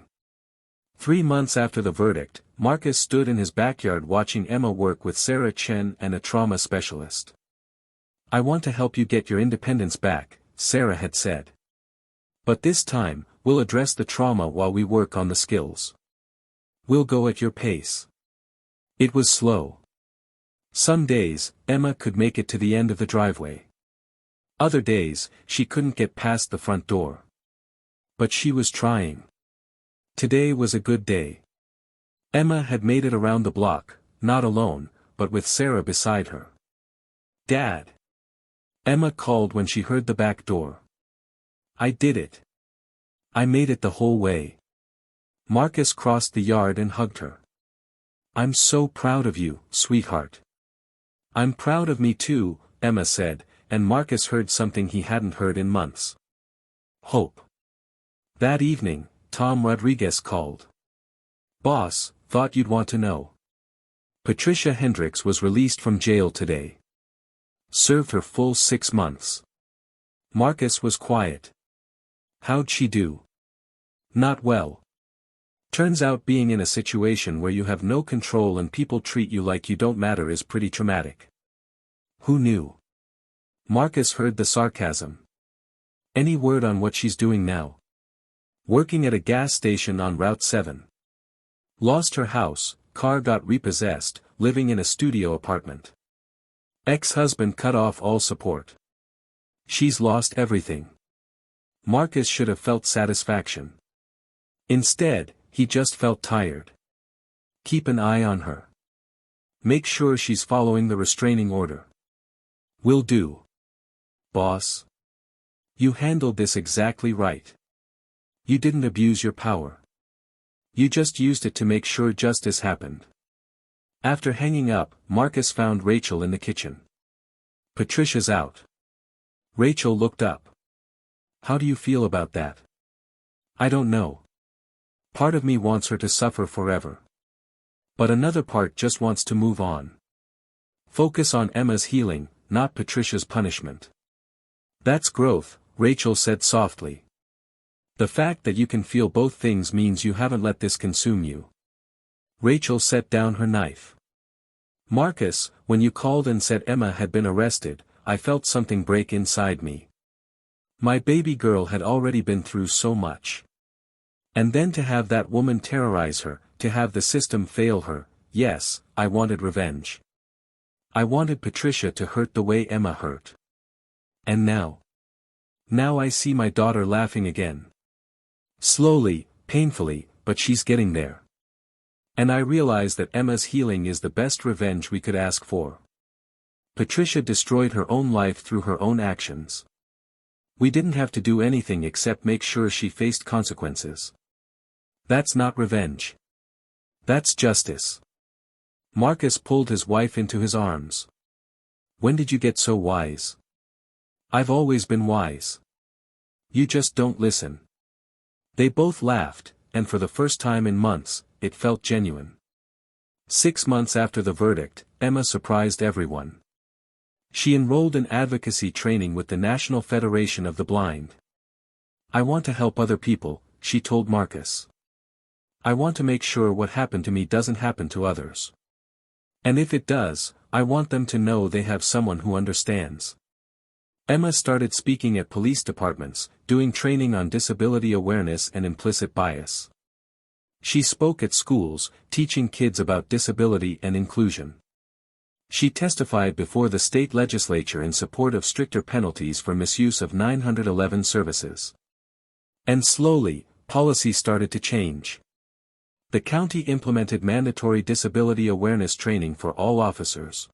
Speaker 1: 3 months after the verdict, Marcus stood in his backyard watching Emma work with Sarah Chen and a trauma specialist. "I want to help you get your independence back," Sarah had said. "But this time, we'll address the trauma while we work on the skills. We'll go at your pace." It was slow. Some days, Emma could make it to the end of the driveway. Other days, she couldn't get past the front door. But she was trying. Today was a good day. Emma had made it around the block, not alone, but with Sarah beside her. "Dad!" Emma called when she heard the back door. "I did it. I made it the whole way." Marcus crossed the yard and hugged her. "I'm so proud of you, sweetheart. I'm proud of me too, Emma said, and Marcus heard something he hadn't heard in months. Hope. That evening, Tom Rodriguez called. Boss, thought you'd want to know. Patricia Hendricks was released from jail today. Served her full 6 months. Marcus was quiet. How'd she do? Not well. Turns out being in a situation where you have no control and people treat you like you don't matter is pretty traumatic. Who knew? Marcus heard the sarcasm. Any word on what she's doing now? Working at a gas station on Route 7. Lost her house, car got repossessed, living in a studio apartment. Ex-husband cut off all support. She's lost everything. Marcus should have felt satisfaction. Instead, he just felt tired. Keep an eye on her. Make sure she's following the restraining order. Will do. Boss. You handled this exactly right. You didn't abuse your power. You just used it to make sure justice happened. After hanging up, Marcus found Rachel in the kitchen. Patricia's out. Rachel looked up. How do you feel about that? I don't know. Part of me wants her to suffer forever. But another part just wants to move on. Focus on Emma's healing, not Patricia's punishment. That's growth, Rachel said softly. The fact that you can feel both things means you haven't let this consume you. Rachel set down her knife. Marcus, when you called and said Emma had been arrested, I felt something break inside me. My baby girl had already been through so much. And then to have that woman terrorize her, to have the system fail her, yes, I wanted revenge. I wanted Patricia to hurt the way Emma hurt. And now? Now I see my daughter laughing again. Slowly, painfully, but she's getting there. And I realize that Emma's healing is the best revenge we could ask for. Patricia destroyed her own life through her own actions. We didn't have to do anything except make sure she faced consequences. That's not revenge. That's justice. Marcus pulled his wife into his arms. When did you get so wise? I've always been wise. You just don't listen. They both laughed, and for the first time in months, it felt genuine. 6 months after the verdict, Emma surprised everyone. She enrolled in advocacy training with the National Federation of the Blind. I want to help other people, she told Marcus. I want to make sure what happened to me doesn't happen to others. And if it does, I want them to know they have someone who understands. Emma started speaking at police departments, doing training on disability awareness and implicit bias. She spoke at schools, teaching kids about disability and inclusion. She testified before the state legislature in support of stricter penalties for misuse of 911 services. And slowly, policy started to change. The county implemented mandatory disability awareness training for all officers.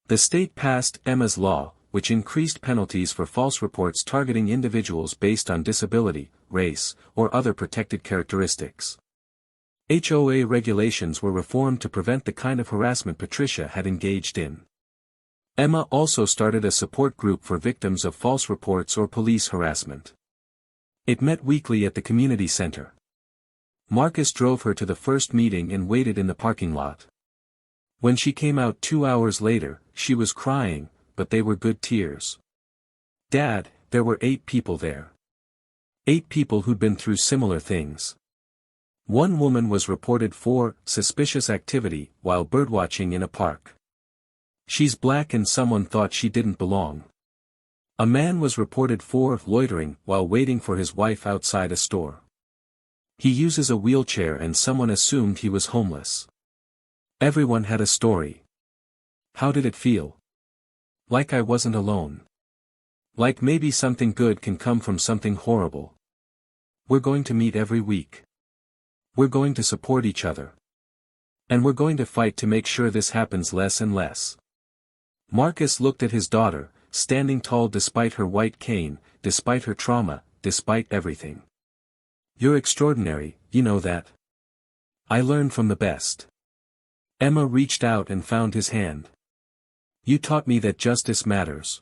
Speaker 1: The state passed Emma's Law, which increased penalties for false reports targeting individuals based on disability, race, or other protected characteristics. HOA regulations were reformed to prevent the kind of harassment Patricia had engaged in. Emma also started a support group for victims of false reports or police harassment. It met weekly at the community center. Marcus drove her to the first meeting and waited in the parking lot. When she came out 2 hours later, she was crying, but they were good tears. Dad, there were 8 people there. 8 people who'd been through similar things. One woman was reported for suspicious activity while birdwatching in a park. She's black and someone thought she didn't belong. A man was reported for loitering while waiting for his wife outside a store. He uses a wheelchair and someone assumed he was homeless. Everyone had a story. How did it feel? Like I wasn't alone. Like maybe something good can come from something horrible. We're going to meet every week. We're going to support each other. And we're going to fight to make sure this happens less and less. Marcus looked at his daughter, standing tall despite her white cane, despite her trauma, despite everything. You're extraordinary, you know that. I learned from the best. Emma reached out and found his hand. You taught me that justice matters.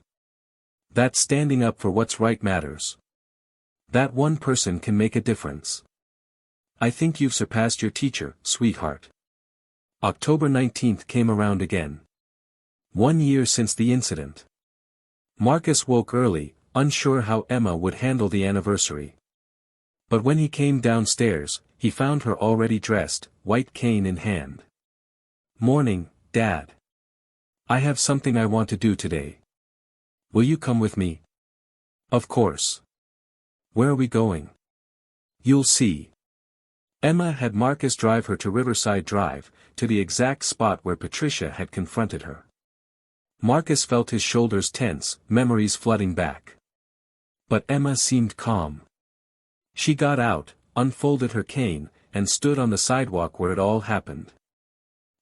Speaker 1: That standing up for what's right matters. That one person can make a difference. I think you've surpassed your teacher, sweetheart. October 19th came around again. 1 year since the incident. Marcus woke early, unsure how Emma would handle the anniversary. But when he came downstairs, he found her already dressed, white cane in hand. Morning, Dad. I have something I want to do today. Will you come with me? Of course. Where are we going? You'll see. Emma had Marcus drive her to Riverside Drive, to the exact spot where Patricia had confronted her. Marcus felt his shoulders tense, memories flooding back. But Emma seemed calm. She got out, unfolded her cane, and stood on the sidewalk where it all happened.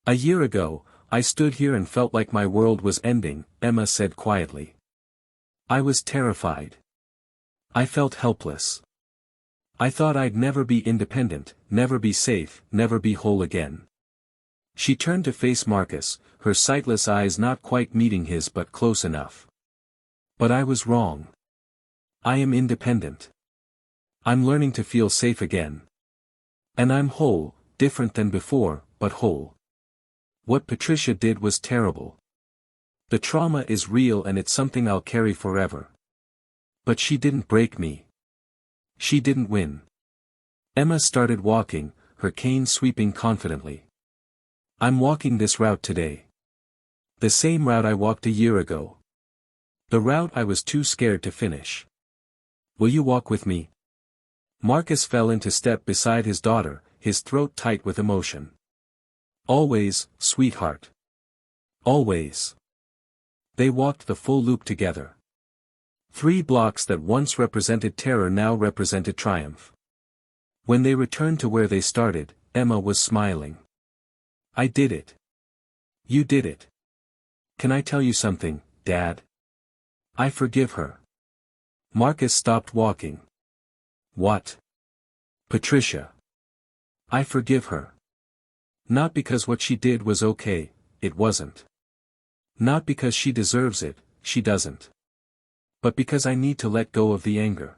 Speaker 1: A year ago, I stood here and felt like my world was ending, Emma said quietly. I was terrified. I felt helpless. I thought I'd never be independent, never be safe, never be whole again. She turned to face Marcus, her sightless eyes not quite meeting his but close enough. But I was wrong. I am independent. I'm learning to feel safe again. And I'm whole, different than before, but whole. What Patricia did was terrible. The trauma is real and it's something I'll carry forever. But she didn't break me. She didn't win. Emma started walking, her cane sweeping confidently. I'm walking this route today. The same route I walked a year ago. The route I was too scared to finish. Will you walk with me? Marcus fell into step beside his daughter, his throat tight with emotion. Always, sweetheart. Always. They walked the full loop together. 3 blocks that once represented terror now represented triumph. When they returned to where they started, Emma was smiling. I did it. You did it. Can I tell you something, Dad? I forgive her. Marcus stopped walking. What? Patricia. I forgive her. Not because what she did was okay, it wasn't. Not because she deserves it, she doesn't. But because I need to let go of the anger.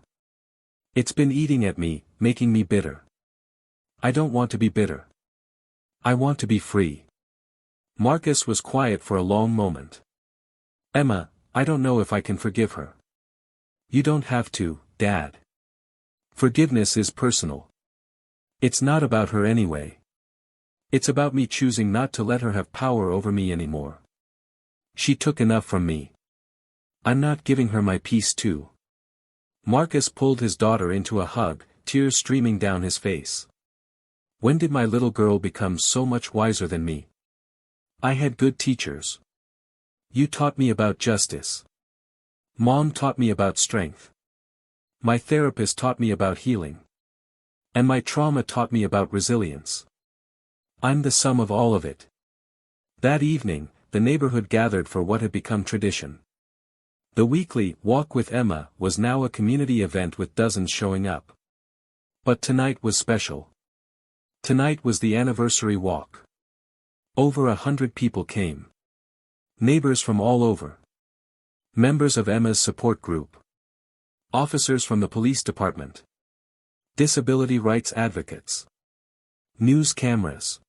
Speaker 1: It's been eating at me, making me bitter. I don't want to be bitter. I want to be free. Marcus was quiet for a long moment. Emma, I don't know if I can forgive her. You don't have to, Dad. Forgiveness is personal. It's not about her anyway. It's about me choosing not to let her have power over me anymore. She took enough from me. I'm not giving her my peace too. Marcus pulled his daughter into a hug, tears streaming down his face. When did my little girl become so much wiser than me? I had good teachers. You taught me about justice. Mom taught me about strength. My therapist taught me about healing. And my trauma taught me about resilience. I'm the sum of all of it. That evening, the neighborhood gathered for what had become tradition. The weekly Walk with Emma was now a community event with dozens showing up. But tonight was special. Tonight was the anniversary walk. Over 100 people came. Neighbors from all over. Members of Emma's support group. Officers from the police department. Disability rights advocates. News cameras.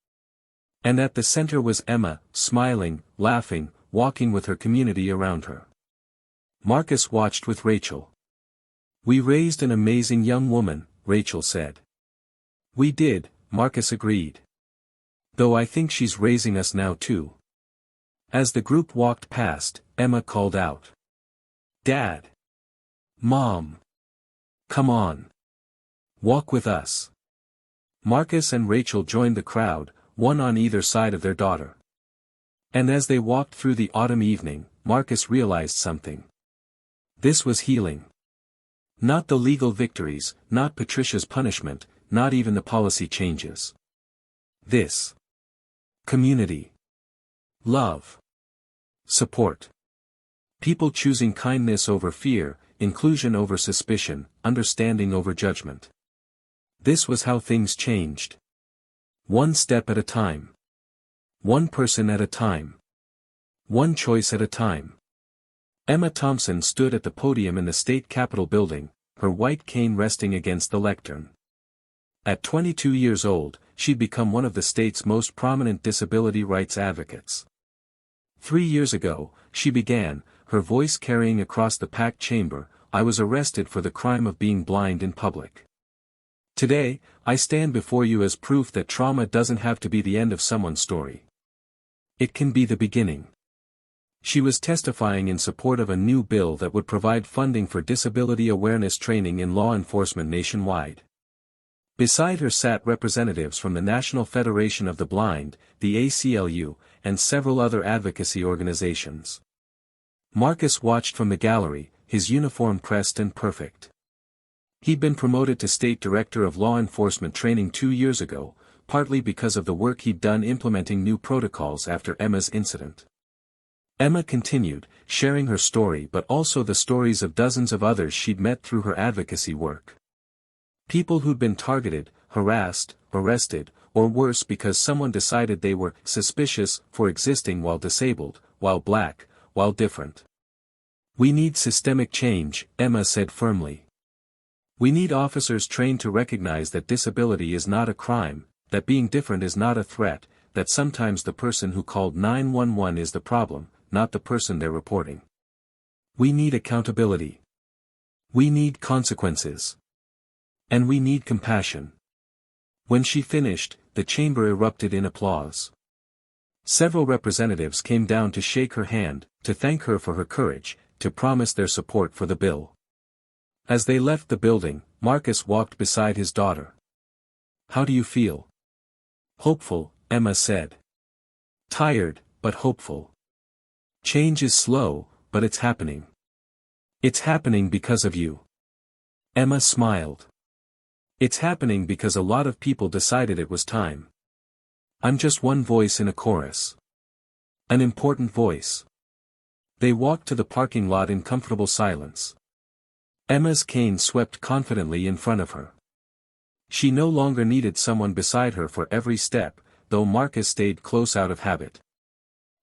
Speaker 1: And at the center was Emma, smiling, laughing, walking with her community around her. Marcus watched with Rachel. We raised an amazing young woman, Rachel said. We did, Marcus agreed. Though I think she's raising us now too. As the group walked past, Emma called out. Dad. Mom. Come on. Walk with us. Marcus and Rachel joined the crowd, one on either side of their daughter. And as they walked through the autumn evening, Marcus realized something. This was healing. Not the legal victories, not Patricia's punishment, not even the policy changes. This. Community. Love. Support. People choosing kindness over fear, inclusion over suspicion, understanding over judgment. This was how things changed. One step at a time. One person at a time. One choice at a time. Emma Thompson stood at the podium in the state capitol building, her white cane resting against the lectern. At 22 years old, she'd become one of the state's most prominent disability rights advocates. 3 years ago, she began, her voice carrying across the packed chamber, "I was arrested for the crime of being blind in public. Today, I stand before you as proof that trauma doesn't have to be the end of someone's story. It can be the beginning." She was testifying in support of a new bill that would provide funding for disability awareness training in law enforcement nationwide. Beside her sat representatives from the National Federation of the Blind, the ACLU, and several other advocacy organizations. Marcus watched from the gallery, his uniform pressed and perfect. He'd been promoted to State Director of Law Enforcement Training 2 years ago, partly because of the work he'd done implementing new protocols after Emma's incident. Emma continued, sharing her story but also the stories of dozens of others she'd met through her advocacy work. People who'd been targeted, harassed, arrested, or worse because someone decided they were suspicious for existing while disabled, while black, while different. "We need systemic change," Emma said firmly. "We need officers trained to recognize that disability is not a crime, that being different is not a threat, that sometimes the person who called 911 is the problem, not the person they're reporting. We need accountability. We need consequences. And we need compassion." When she finished, the chamber erupted in applause. Several representatives came down to shake her hand, to thank her for her courage, to promise their support for the bill. As they left the building, Marcus walked beside his daughter. "How do you feel?" "Hopeful," Emma said. "Tired, but hopeful. Change is slow, but it's happening. It's happening because of you." Emma smiled. "It's happening because a lot of people decided it was time. I'm just one voice in a chorus. An important voice." They walked to the parking lot in comfortable silence. Emma's cane swept confidently in front of her. She no longer needed someone beside her for every step, though Marcus stayed close out of habit.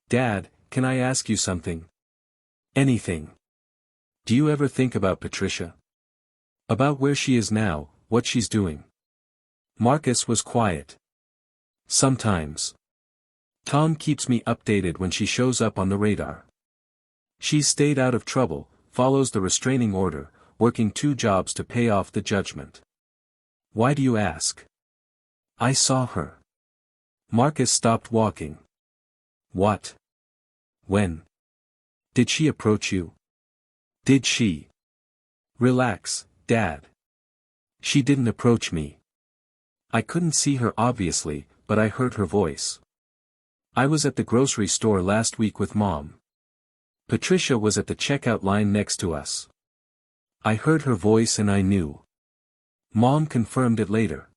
Speaker 1: "Dad, can I ask you something?" "Anything." "Do you ever think about Patricia? About where she is now, what she's doing?" Marcus was quiet. "Sometimes. Tom keeps me updated when she shows up on the radar. She's stayed out of trouble, follows the restraining order, working 2 jobs to pay off the judgment." "Why do you ask?" "I saw her." Marcus stopped walking. "What? When? Did she approach you?" "Did she?" "Relax, Dad. She didn't approach me. I couldn't see her obviously, but I heard her voice. I was at the grocery store last week with Mom. Patricia was at the checkout line next to us. I heard her voice and I knew. Mom confirmed it later."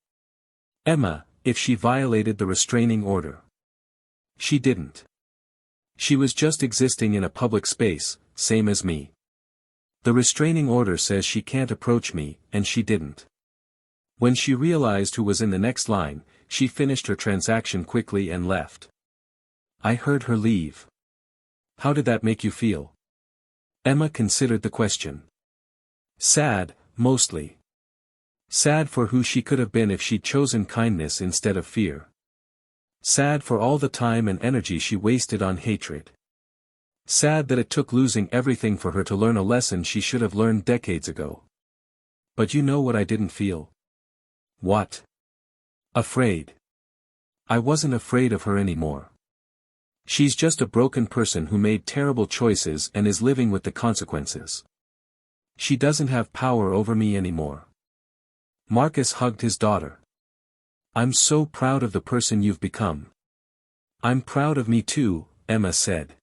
Speaker 1: "Emma, if she violated the restraining order?" "She didn't. She was just existing in a public space, same as me. The restraining order says she can't approach me, and she didn't. When she realized who was in the next line, she finished her transaction quickly and left. I heard her leave." "How did that make you feel?" Emma considered the question. "Sad, mostly. Sad for who she could have been if she'd chosen kindness instead of fear. Sad for all the time and energy she wasted on hatred. Sad that it took losing everything for her to learn a lesson she should have learned decades ago. But you know what I didn't feel?" "What?" "Afraid. I wasn't afraid of her anymore. She's just a broken person who made terrible choices and is living with the consequences. She doesn't have power over me anymore." Marcus hugged his daughter. "I'm so proud of the person you've become." "I'm proud of me too," Emma said.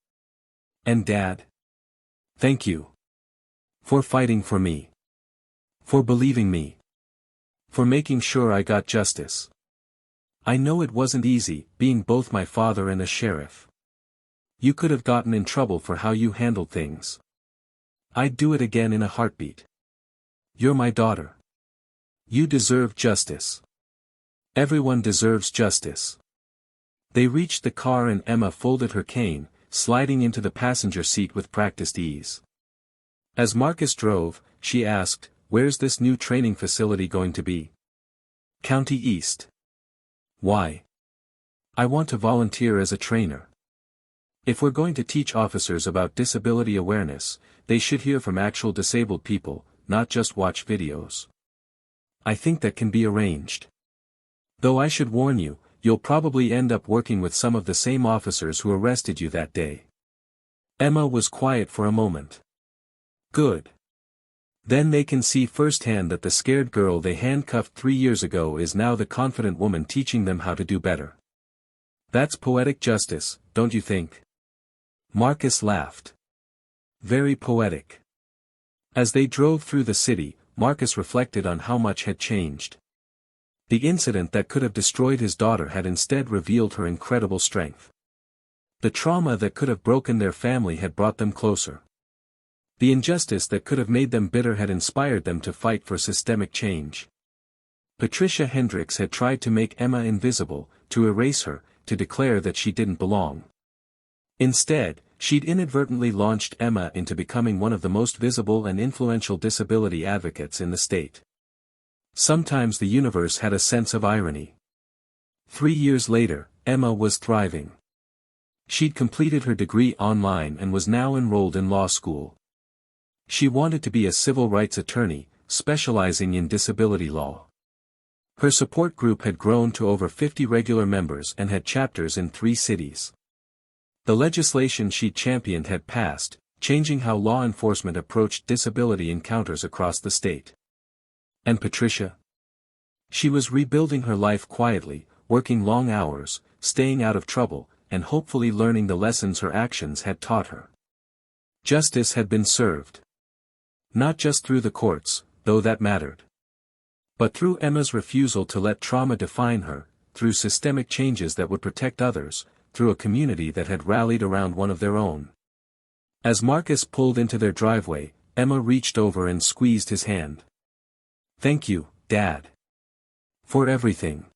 Speaker 1: "And Dad? Thank you. For fighting for me. For believing me. For making sure I got justice. I know it wasn't easy, being both my father and a sheriff. You could have gotten in trouble for how you handled things. I'd do it again in a heartbeat. You're my daughter. You deserve justice. Everyone deserves justice." They reached the car and Emma folded her cane, sliding into the passenger seat with practiced ease. As Marcus drove, she asked, "Where's this new training facility going to be?" "County East." "Why?" "I want to volunteer as a trainer. If we're going to teach officers about disability awareness, they should hear from actual disabled people, not just watch videos." "I think that can be arranged. Though I should warn you, you'll probably end up working with some of the same officers who arrested you that day." Emma was quiet for a moment. "Good. Then they can see firsthand that the scared girl they handcuffed 3 years ago is now the confident woman teaching them how to do better. That's poetic justice, don't you think?" Marcus laughed. "Very poetic." As they drove through the city, Marcus reflected on how much had changed. The incident that could have destroyed his daughter had instead revealed her incredible strength. The trauma that could have broken their family had brought them closer. The injustice that could have made them bitter had inspired them to fight for systemic change. Patricia Hendricks had tried to make Emma invisible, to erase her, to declare that she didn't belong. Instead, she'd inadvertently launched Emma into becoming one of the most visible and influential disability advocates in the state. Sometimes the universe had a sense of irony. 3 years later, Emma was thriving. She'd completed her degree online and was now enrolled in law school. She wanted to be a civil rights attorney, specializing in disability law. Her support group had grown to over 50 regular members and had chapters in 3 cities. The legislation she'd championed had passed, changing how law enforcement approached disability encounters across the state. And Patricia? She was rebuilding her life quietly, working long hours, staying out of trouble, and hopefully learning the lessons her actions had taught her. Justice had been served. Not just through the courts, though that mattered. But through Emma's refusal to let trauma define her, through systemic changes that would protect others, through a community that had rallied around one of their own. As Marcus pulled into their driveway, Emma reached over and squeezed his hand. "Thank you, Dad. For everything.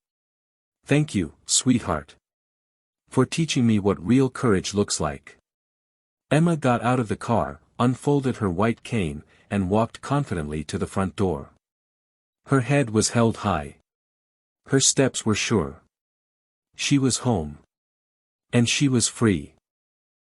Speaker 1: Thank you, sweetheart. For teaching me what real courage looks like." Emma got out of the car, unfolded her white cane, and walked confidently to the front door. Her head was held high. Her steps were sure. She was home. And she was free.